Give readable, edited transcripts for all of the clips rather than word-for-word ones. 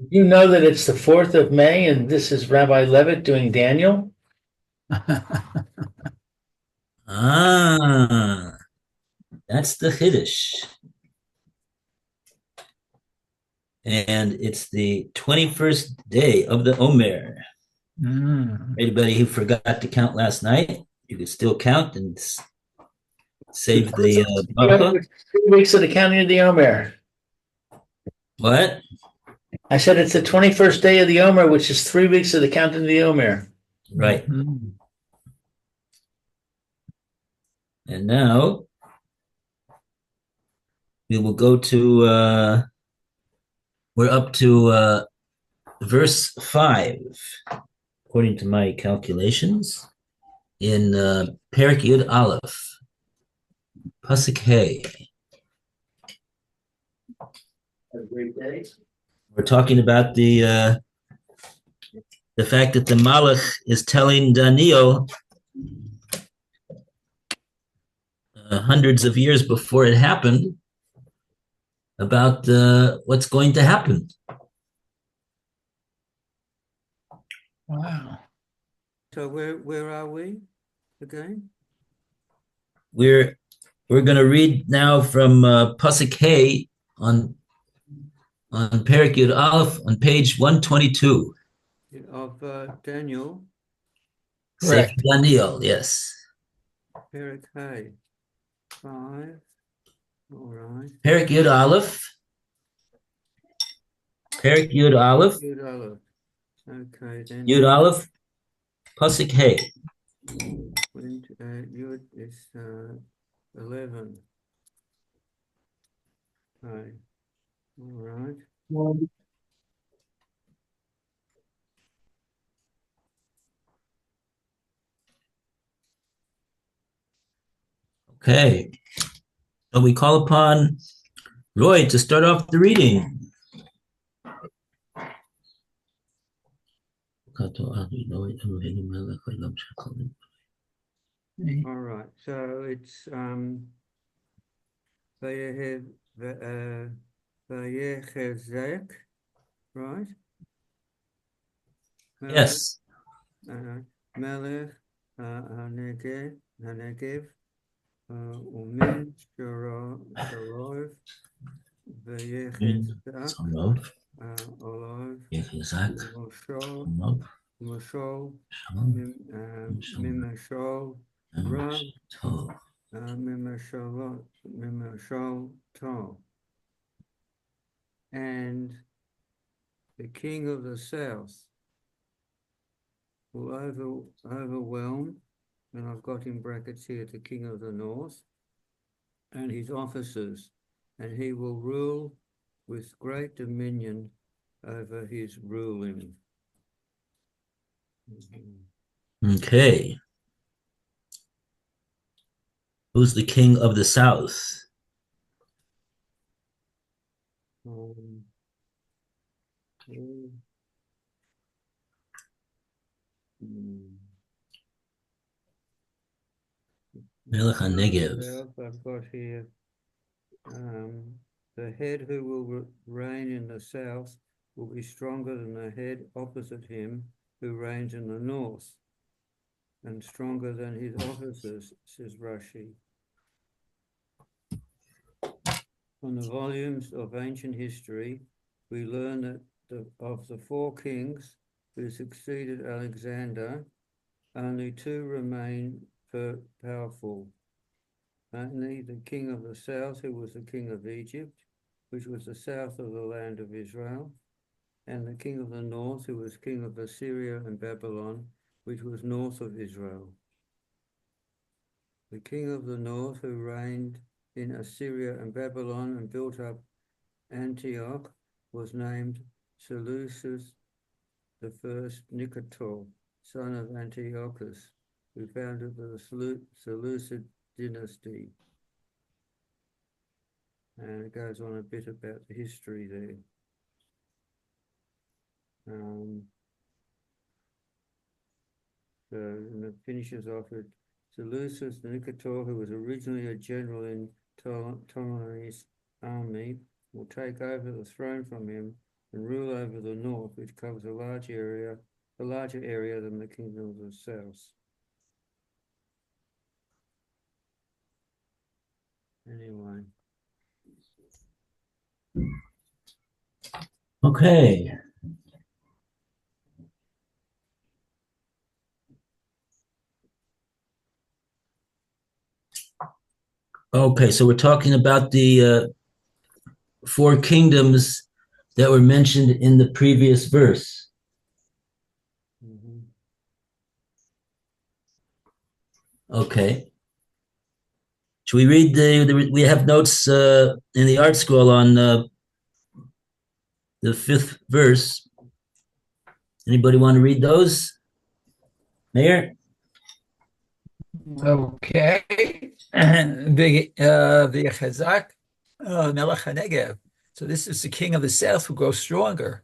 You know that it's the 4th of May and this is Rabbi Levitt doing Daniel? Ah, that's the Hiddush. And it's the 21st day of the Omer. Mm. Anybody who forgot to count last night, you could still count and The save first the of bracha. 3 weeks of the counting of the Omer. What? I said it's the 21st day of the Omer, which is 3 weeks of the counting of the Omer. Right. Mhm. And now we will go to, we're up to verse 5, according to my calculations, in Perek Yud Aleph, Pasuk Hey. Have a great day. We're talking about the fact that the Malach is telling Daniel hundreds of years before it happened about what's going to happen. Wow. So where are we again? We're we're going to read now from Pasuk Hey on Perek Yud Aleph on page 122. Of Daniel, Sefer Correct. Daniel, yes. Perek Hay, 5. All right. Perek Yud Aleph, Perek Yud Aleph, Good Aleph. Okay, then Yud Aleph, Pasuk Hey. Yud is 11. Okay. All right. Okay. So we call upon Roy to start off the reading. All right. So it's Vayechezek, right? Melech, Yes. Melech, Hanegev, Umin, Sharov, Vayechezak, Son of Olav, Yechizak, Moshol, son of Moshol, Shalom, Mimashol, Rav, Mimashol, Tov, and the king of the south will overwhelm, and I've got in brackets here the king of the north and his officers, and he will rule with great dominion over his ruling. Okay. Who's the king of the south? Um, Melech HaNegev. I've got here the head who will reign in the south will be stronger than the head opposite him who reigns in the north, and stronger than his officers, says Rashi. From the volumes of ancient history, we learn that of the 4 kings who succeeded Alexander, only 2 remain powerful. Only the king of the south, who was the king of Egypt, which was the south of the land of Israel, and the king of the north, who was king of Assyria and Babylon, which was north of Israel. The king of the north, who reigned in Assyria and Babylon and built up Antioch, was named Seleucus the first Nicator, son of Antiochus, who founded the Seleucid dynasty. And it goes on a bit about the history there. And it finishes off with Seleucus Nicator, who was originally a general in Ptolemy's army, will take over the throne from him and rule over the north, which covers a larger area than the kingdom of the south. Anyway. Okay. Okay, so we're talking about the four kingdoms that were mentioned in the previous verse. Mhm. Okay. Should we read we have notes in the art scroll on the fifth verse. Anybody want to read those? Mayor? Okay. The Chazak Melech HaNegev. So this is the king of the south who grows stronger.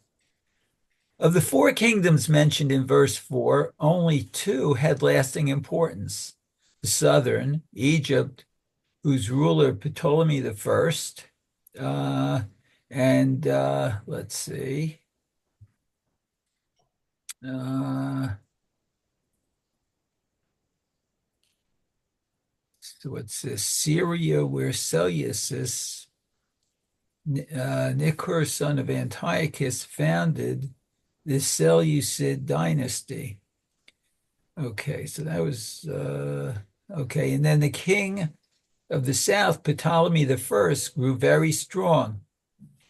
Of the four kingdoms mentioned in verse 4, only two had lasting importance. The southern, Egypt, whose ruler Ptolemy the First, and let's see, so what's this? Syria, where Seleucus, Nicanor, son of Antiochus, founded the Seleucid dynasty. Okay, so that was okay. And then the king of the south, Ptolemy the First, grew very strong.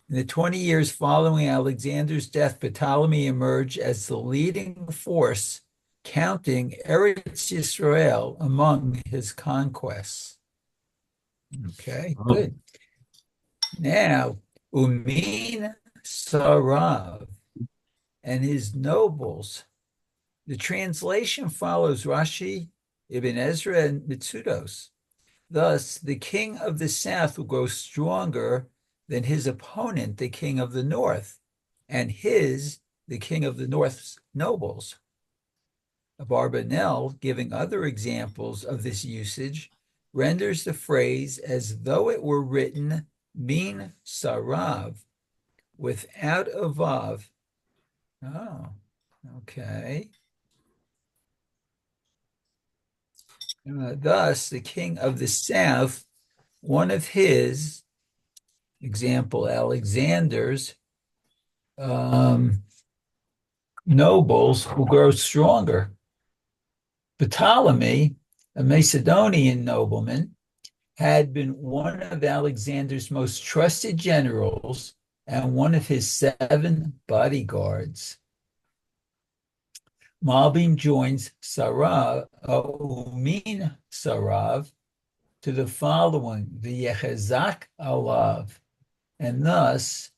In the 20 years following Alexander's death, Ptolemy emerged as the leading force, counting Eretz Yisrael among his conquests. Okay, good. Now, Umin Sarav and his nobles. The translation follows Rashi, Ibn Ezra, and Mitsudos. Thus, the king of the south will grow stronger than his opponent, the king of the north, and the king of the north's nobles. Abarbanel, giving other examples of this usage, renders the phrase as though it were written min sarav, without a vav. Oh, okay. Thus, the king of the south, one of his, example, Alexander's nobles, will grow stronger. Ptolemy, a Macedonian nobleman, had been one of Alexander's most trusted generals and one of his 7 bodyguards. Malbim joins Sarav, Umin Sarav, to the following, the Yechezak Alav, and thus,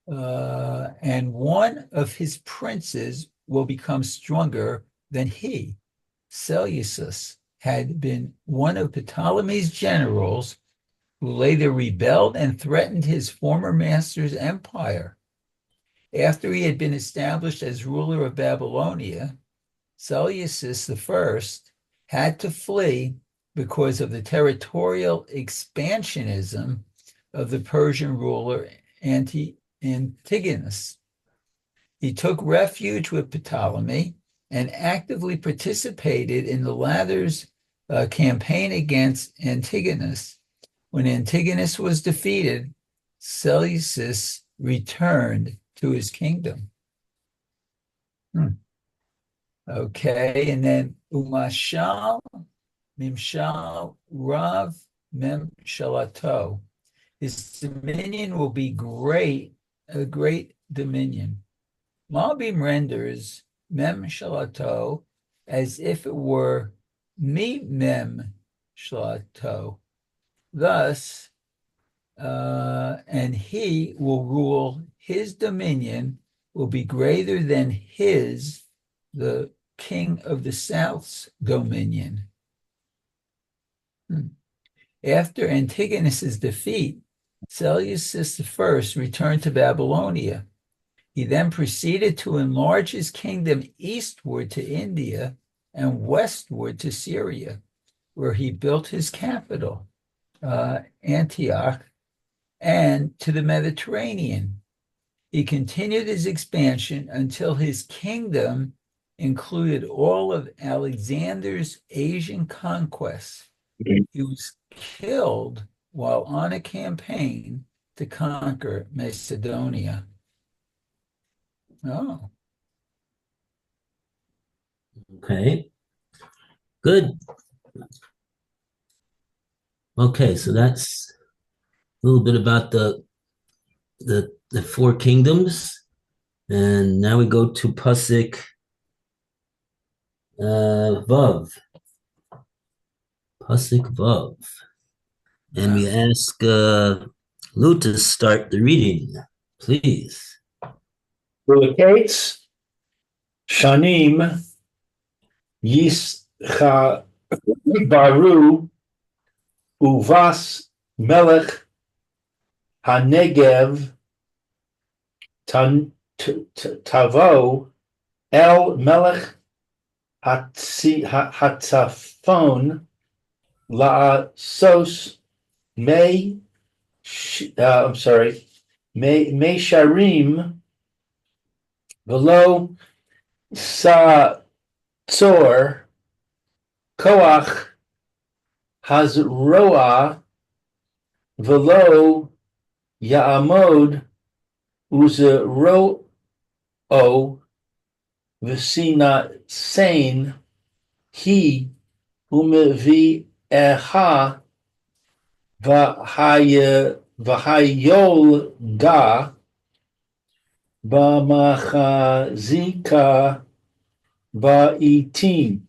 and one of his princes will become stronger than he. Seleucus had been one of Ptolemy's generals who later rebelled and threatened his former master's empire. After he had been established as ruler of Babylonia, Seleucus I had to flee because of the territorial expansionism of the Persian ruler Antigonus. He took refuge with Ptolemy and actively participated in the latter's campaign against Antigonus. When Antigonus was defeated, Seleucus returned to his kingdom. Okay, and then Umashal, Mimshal, Rav, Memshalato. His dominion will be great, a great dominion. Malbim renders Memshalato as if it were Mi Memshalato. Thus, and he will rule, his dominion will be greater than the king of the south's dominion. After Antigonus's defeat, Seleucus I returned to Babylonia. He then proceeded to enlarge his kingdom eastward to India and westward to Syria, where he built his capital, Antioch, and to the Mediterranean. He continued his expansion until his kingdom included all of Alexander's Asian conquests. He was killed while on a campaign to conquer Macedonia. Oh, Okay. Good. Okay, so that's a little bit about the four kingdoms. And now we go to Pasuk Vav. Pasuk Vav. And we ask Lou to start the reading, please. Locates Shanim Yischabaru Uvas Melech Hanegev Tavo El Melech Hatzafon La'asos May May Sharim below Sa Tzor Koach Hazroa Velo Ya'amod Uzero Visina Sain He Umevi Eha Vahayol Ga Bamachazika Ba'itim.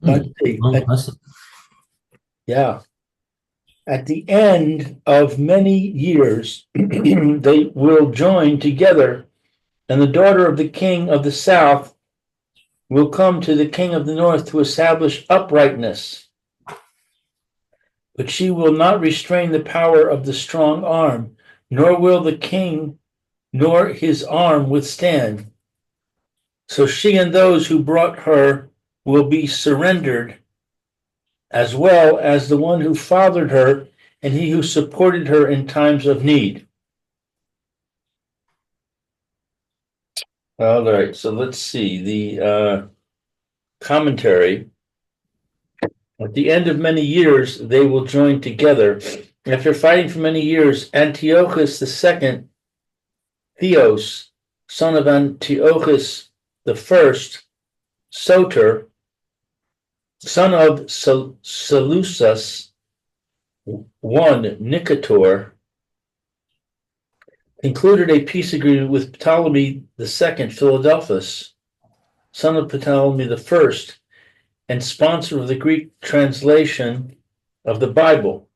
Let's see. Long pasuk. Yeah. At the end of many years, they will join together, and the daughter of the king of the south will come to the king of the north to establish uprightness. But she will not restrain the power of the strong arm, nor will the king nor his arm withstand. So she and those who brought her will be surrendered, as well as the one who fathered her and he who supported her in times of need. All right, so let's see the commentary. At the end of many years, they will join together. After fighting for many years, Antiochus II, Theos, son of Antiochus I, Soter, son of Seleucus I, Nicator, concluded a peace agreement with Ptolemy II, Philadelphus, son of Ptolemy I, and sponsor of the Greek translation of the Bible,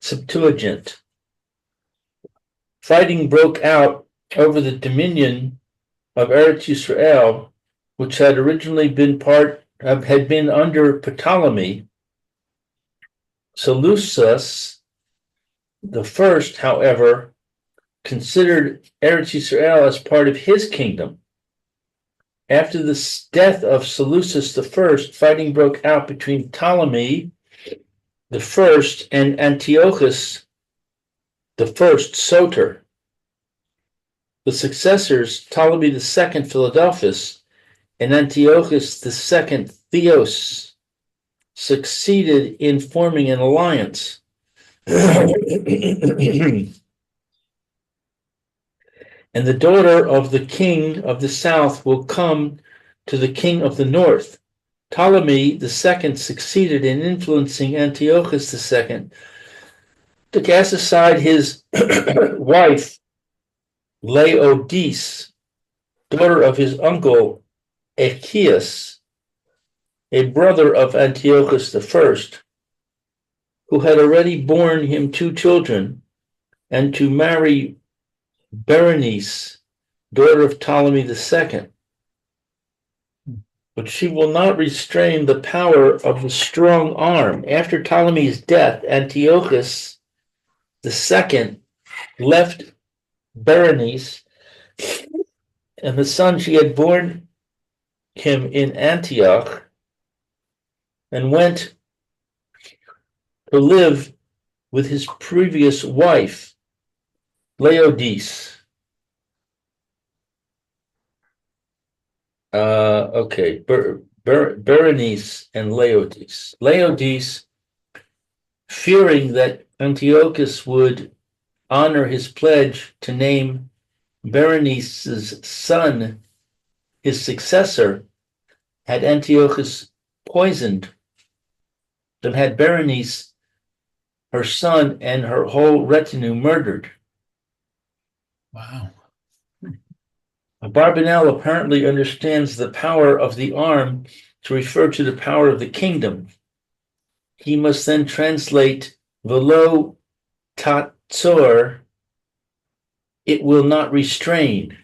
Septuagint. Fighting broke out over the dominion of Eretz Yisrael, which had originally been had been under Ptolemy. Seleucus I, however, considered Eretz Yisrael as part of his kingdom. After the death of Seleucus I, fighting broke out between Ptolemy I and Antiochus I, Soter. The successors, Ptolemy II, Philadelphus, and Antiochus II, Theos, succeeded in forming an alliance. And the daughter of the king of the south will come to the king of the north. Ptolemy II succeeded in influencing Antiochus II to cast aside his wife, Laodice, daughter of his uncle, Achaeus, a brother of Antiochus I, who had already borne him 2 children, and to marry Berenice, daughter of Ptolemy II. But she will not restrain the power of the strong arm. After Ptolemy's death, Antiochus II left Berenice and the son she had borne him in Antioch and went to live with his previous wife, Laodice. Okay, Berenice and Laodice. Laodice, fearing that Antiochus would honor his pledge to name Berenice's son his successor, had Antiochus poisoned, then had Berenice, her son, and her whole retinue murdered. Wow. Barbanel apparently understands the power of the arm to refer to the power of the kingdom. He must then translate velo tatsor, it will not restrain.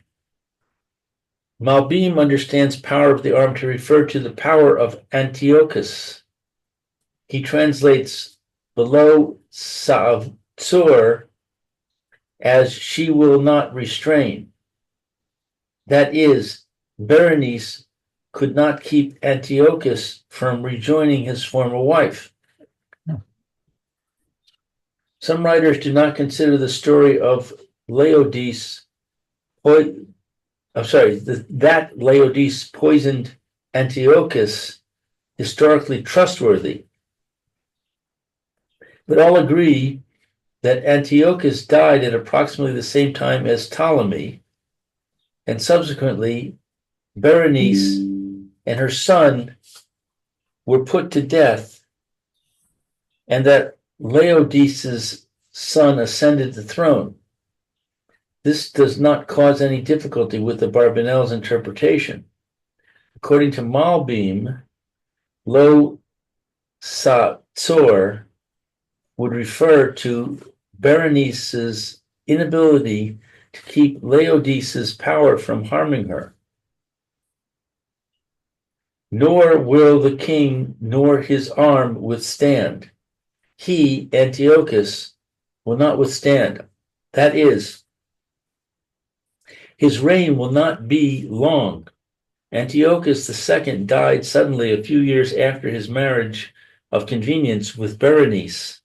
Malbim understands power of the arm to refer to the power of Antiochus. He translates velo savtsor as she will not restrain. That is, Berenice could not keep Antiochus from rejoining his former wife. Some writers do not consider the story of Laodice, that Laodice poisoned Antiochus historically trustworthy, but all agree that Antiochus died at approximately the same time as Ptolemy, and subsequently Berenice and her son were put to death, and that Laodice's son ascended the throne. This does not cause any difficulty with the Barbanel's interpretation. According to Malbim, Lo Satsor would refer to Berenice's inability to keep Laodice's power from harming her. Nor will the king nor his arm withstand. He, Antiochus, will not withstand. That is, his reign will not be long. Antiochus II died suddenly a few years after his marriage of convenience with Berenice.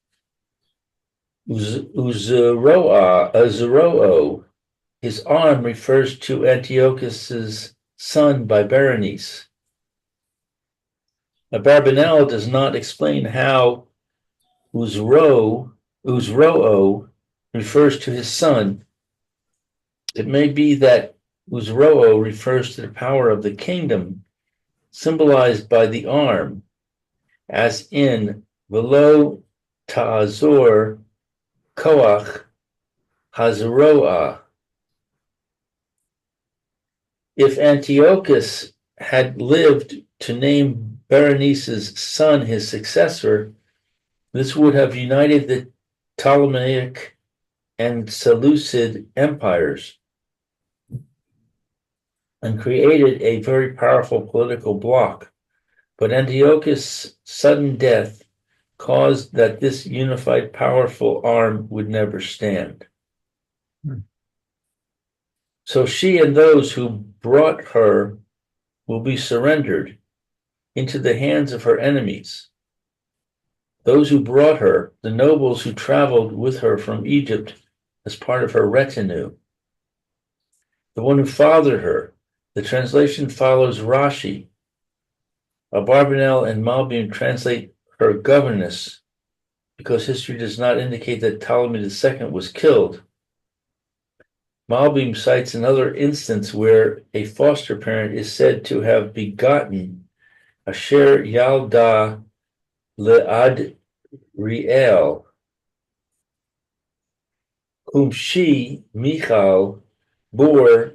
Uzuroo, his arm refers to Antiochus's son by Berenice. Barbanel does not explain how Uzuroo refers to his son. It may be that Uzuroo refers to the power of the kingdom symbolized by the arm, as in Velo Ta'azor Koach Hazaroah. If Antiochus had lived to name Berenice's son his successor, this would have united the Ptolemaic and Seleucid empires and created a very powerful political bloc. But Antiochus' sudden death caused that this unified, powerful arm would never stand. So she and those who brought her will be surrendered into the hands of her enemies. Those who brought her, the nobles who traveled with her from Egypt as part of her retinue. The one who fathered her. The translation follows Rashi. Barbanel and Malbim translate her governess because history does not indicate that Ptolemy II was killed. Malbim cites another instance where a foster parent is said to have begotten Asher Yalda Le'ad Riel, whom she, Michal, bore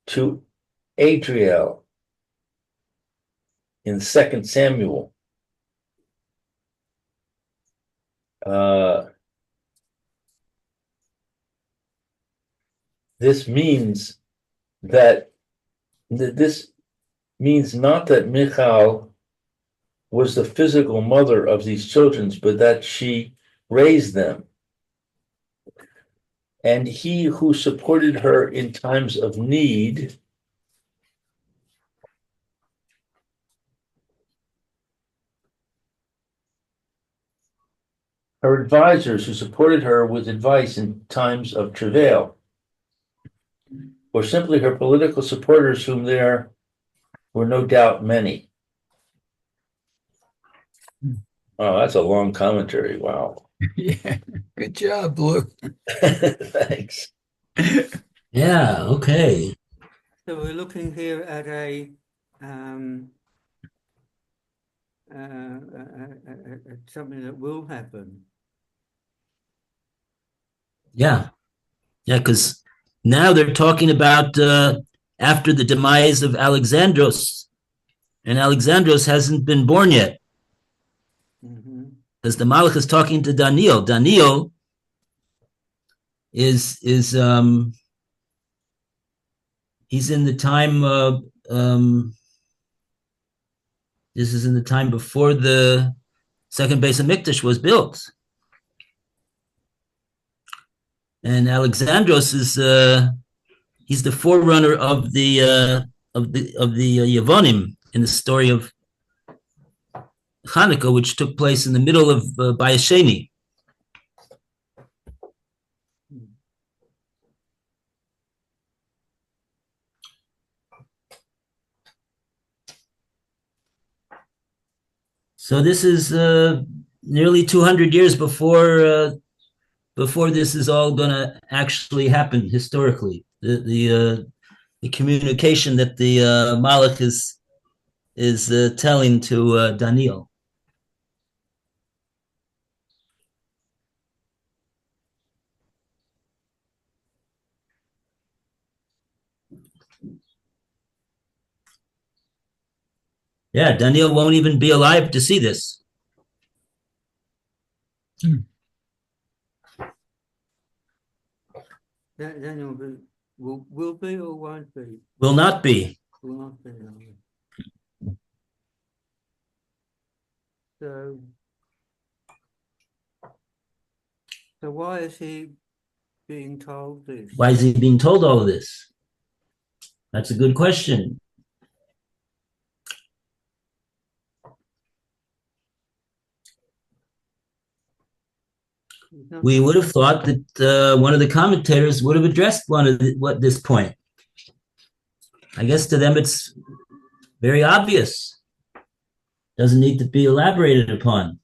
to Adriel in 2 Samuel. This means not that Michal was the physical mother of these children, but that she raised them. And he who supported her in times of need her advisors who supported her with advice in times of travail, or simply her political supporters, whom there were no doubt many. Oh, that's a long commentary. Wow. Yeah, good job, Blue. Thanks. Yeah, okay. So we're looking here at um, something that will happen. Yeah, because now they're talking about after the demise of Alexandros, and Alexandros hasn't been born yet. Because the Malach is talking to Daniel. Daniel is he's in the time this is in the time before the second base of Mikdash was built. And Alexandros is he's the forerunner of the Yevonim in the story of Hanukkah, which took place in the middle of Bayesheni. So this is nearly 200 years before this is all going to actually happen historically. The communication that the Malach is telling to Daniel. Yeah, Daniel won't even be alive to see this. Daniel will be or won't be? Will not be. Will not be. So why is he being told this? Why is he being told all of this? That's a good question. We would have thought that one of the commentators would have addressed what this point. I guess to them it's very obvious. Doesn't need to be elaborated upon.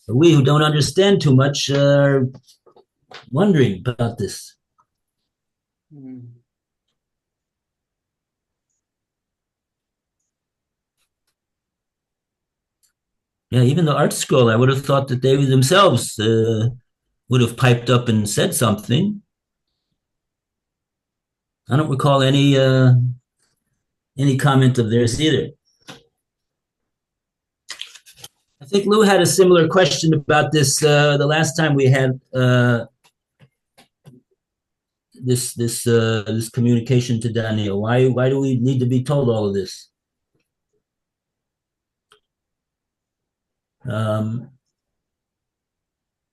But we who don't understand too much are wondering about this. Yeah, even the art scroll, I would have thought that they themselves would have piped up and said something. I don't recall any comment of theirs either. I think Lou had a similar question about this the last time we had this communication to Daniel. Why do we need to be told all of this?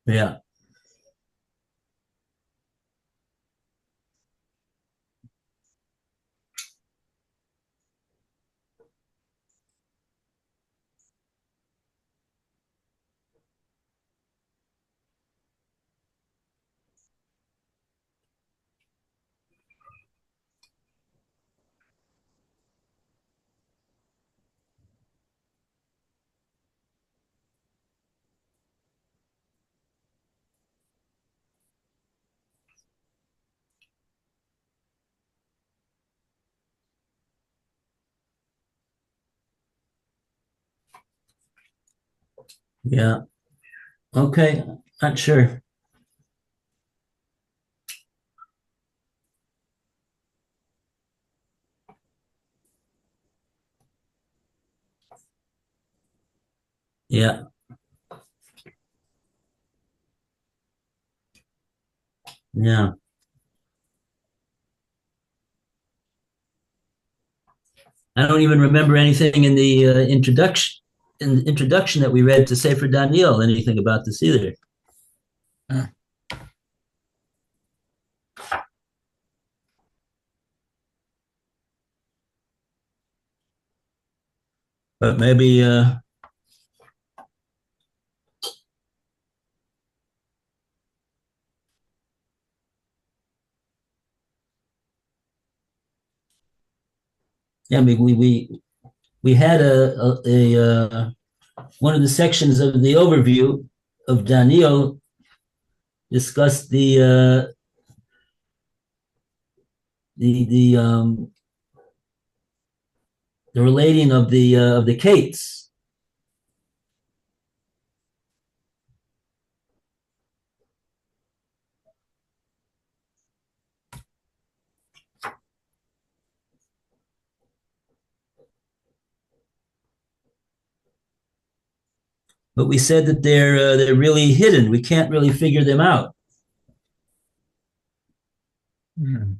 Yeah. Yeah. Okay. Not sure. Yeah. Yeah. I don't even remember anything in the introduction that we read to Sefer Daniel, anything about this either. But maybe Yeah, we had one of the sections of the overview of Daniel discussed the relating of the Kates. But we said that they're really hidden. We can't really figure them out. Hmm.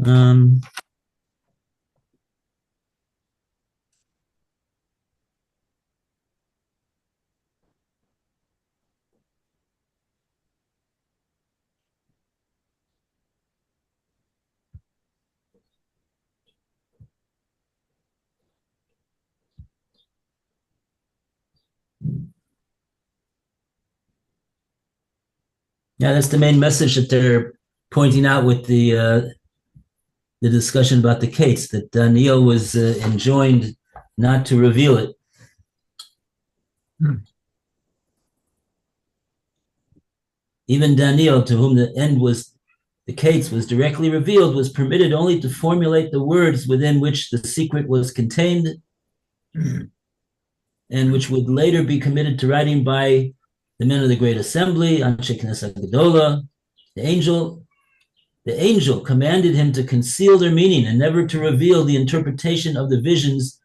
Um, yeah, that's the main message that they're pointing out with the discussion about the Kates, that Daniel was enjoined not to reveal it. Hmm. Even Daniel, to whom the Kates was directly revealed, was permitted only to formulate the words within which the secret was contained, Hmm. and which would later be committed to writing by the men of the Great Assembly, Anshe Knesset Gedola. The angel commanded him to conceal their meaning and never to reveal the interpretation of the visions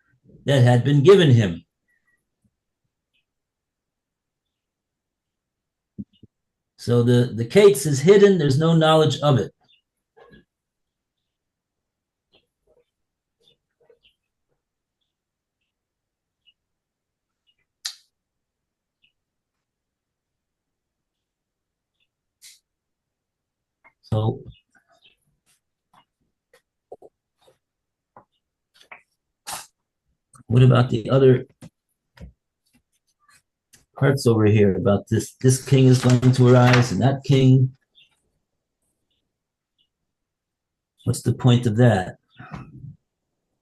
that had been given him. So the Kates is hidden, there's no knowledge of it. So what about the other parts over here about this king is going to arise and that king? What's the point of that?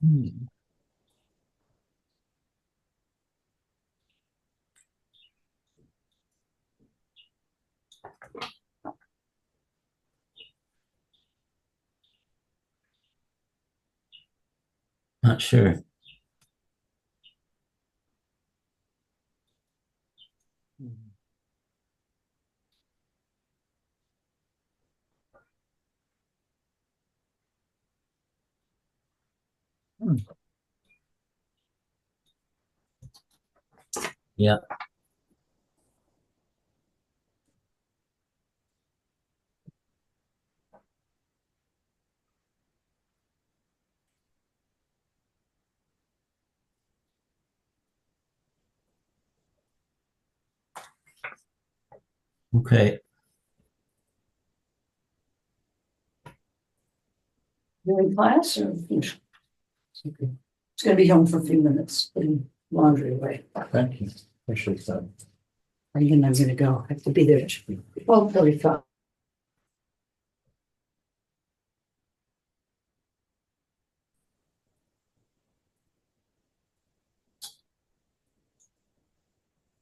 Hmm. Not sure. Hmm. Yeah. Okay. You in class or? It's gonna be home for a few minutes, putting laundry away. Thank you. Appreciate that. And then I'm gonna go, I have to be there at 12:35.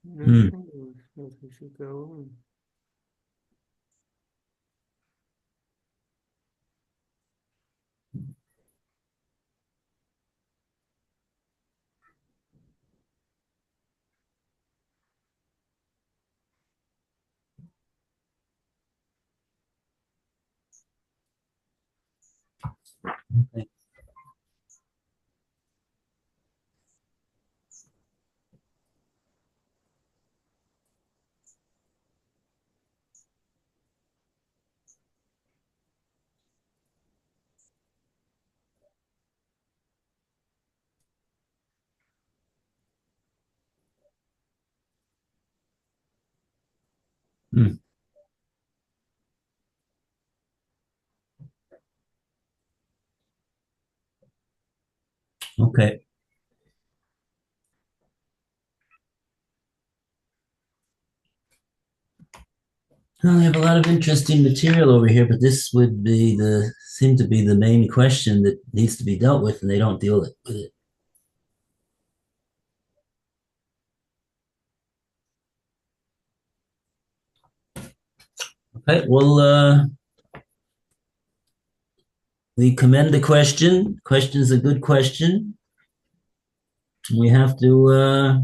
Hmm. We should go on. Okay. Okay. Well, we have a lot of interesting material over here, but this would be seem to be the main question that needs to be dealt with, and they don't deal with it. Okay, well, we commend the question. Question is a good question. We have to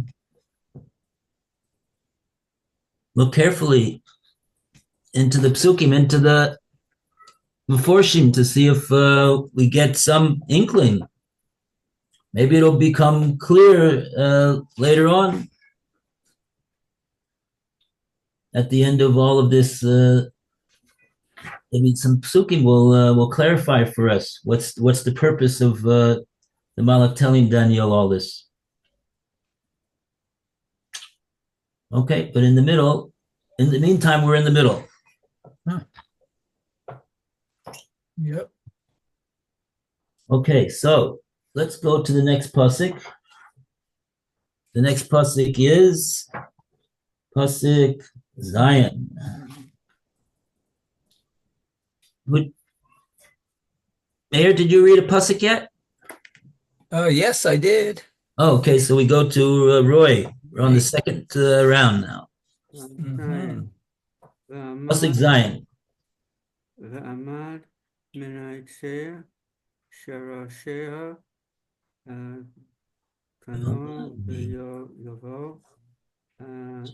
look carefully into the psukim, into the Meforshim, to see if we get some inkling. Maybe it'll become clear later on at the end of all of this. Maybe some psukim will clarify for us what's the purpose of the Malach telling Daniel all this. Okay, but in the meantime, we're in the middle. Yep. Okay, so let's go to the next pasuk. The next pasuk is pasuk Zion. Mayor, did you read a pasuk yet? Oh, yes, I did. Oh, okay, so we go to Roy. We're on the second round now. Mhm. Pasuk Zion. ועמד מן העצה שראשיה קנו ויבוא אל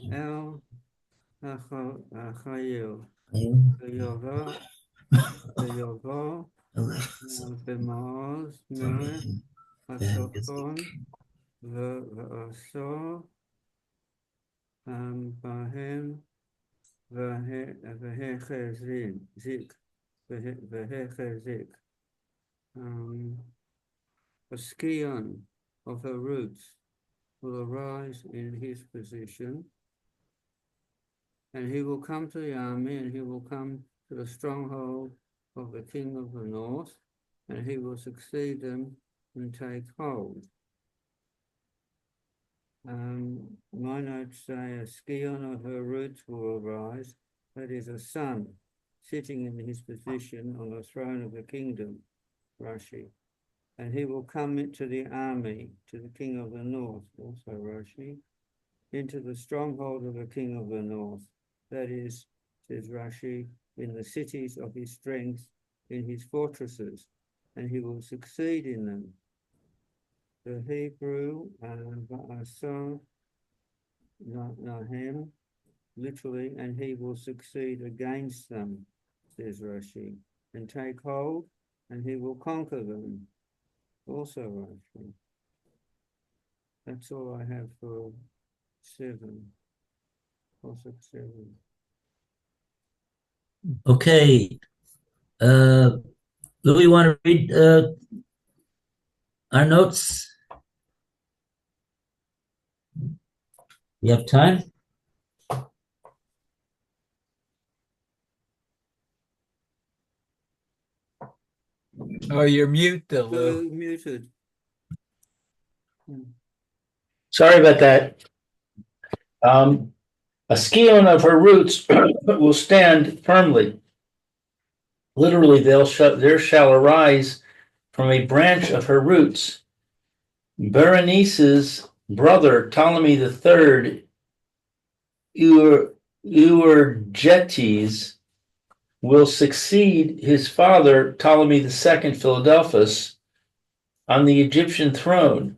החייל ויבוא במעוז מלך הצפון ועשו בהם והחזיק a scion of her roots will arise in his position, and he will come to the army, and he will come to the stronghold of the king of the north, and he will succeed them and take hold. My notes say a scion of her roots will arise, that is a son sitting in his position on the throne of the kingdom, Rashi. And he will come into the army, to the king of the north, also Rashi, into the stronghold of the king of the north, that is, says Rashi, in the cities of his strength, in his fortresses, and he will succeed in them. The Hebrew, Va'asa Nahem, literally, and he will succeed against them, says Rashi, and take hold, and he will conquer them, also Rashi. That's all I have for 7. Also 7. Okay. Louis, want to read our notes? You have time? Oh, you're mute, Lou. Muted. Sorry about that. A scion of her roots will stand firmly. Literally, there shall arise from a branch of her roots. Berenice's brother, Ptolemy III, Euergetes, will succeed his father, Ptolemy II Philadelphus, on the Egyptian throne.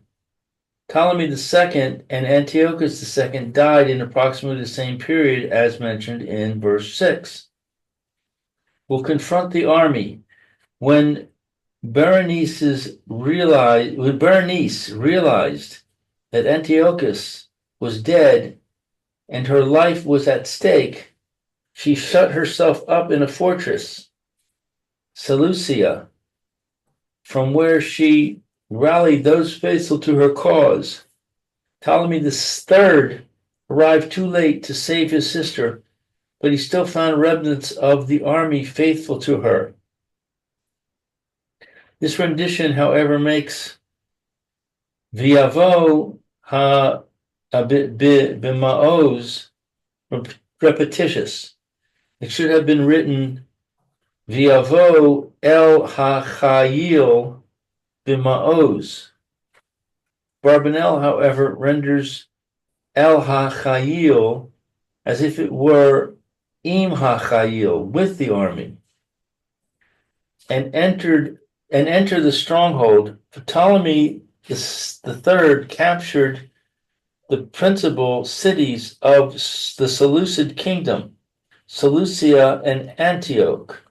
Ptolemy II and Antiochus II died in approximately the same period as mentioned in verse 6. Will confront the army. When Berenice realized that Antiochus was dead and her life was at stake, she shut herself up in a fortress, Seleucia, from where she rallied those faithful to her cause. Ptolemy III arrived too late to save his sister, but he still found remnants of the army faithful to her. This rendition, however, makes Viavo ha b'maoz repetitious. It should have been written Viavo el hachayil b'maoz. Barbanel, however, renders el hachayil as if it were im hachayil, with the army, and enter the stronghold. Ptolemy the third captured the principal cities of the Seleucid kingdom, Seleucia and Antioch.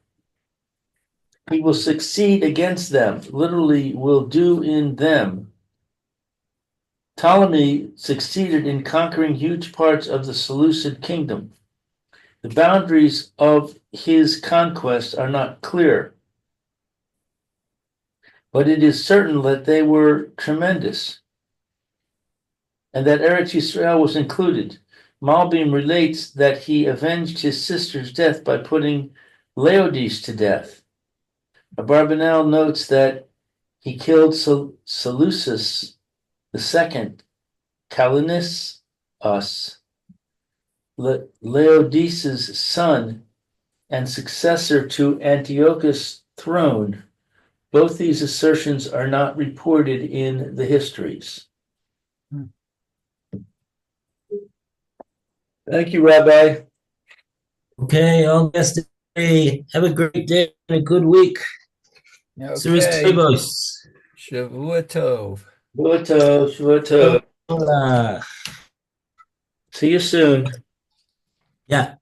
He will succeed against them, literally will do in them. Ptolemy succeeded in conquering huge parts of the Seleucid kingdom. The boundaries of his conquest are not clear, but it is certain that they were tremendous, and that Eretz Yisrael was included. Malbim relates that he avenged his sister's death by putting Laodice to death. Abarbanel notes that he killed Seleucus II, Callinicus, Laodice's son and successor to Antiochus' throne. Both these assertions are not reported in the histories. Thank you, Rabbi. Okay, all guests, have a great day and a good week. Okay. Shavua Tov. Shavua tov. See you soon. Yeah.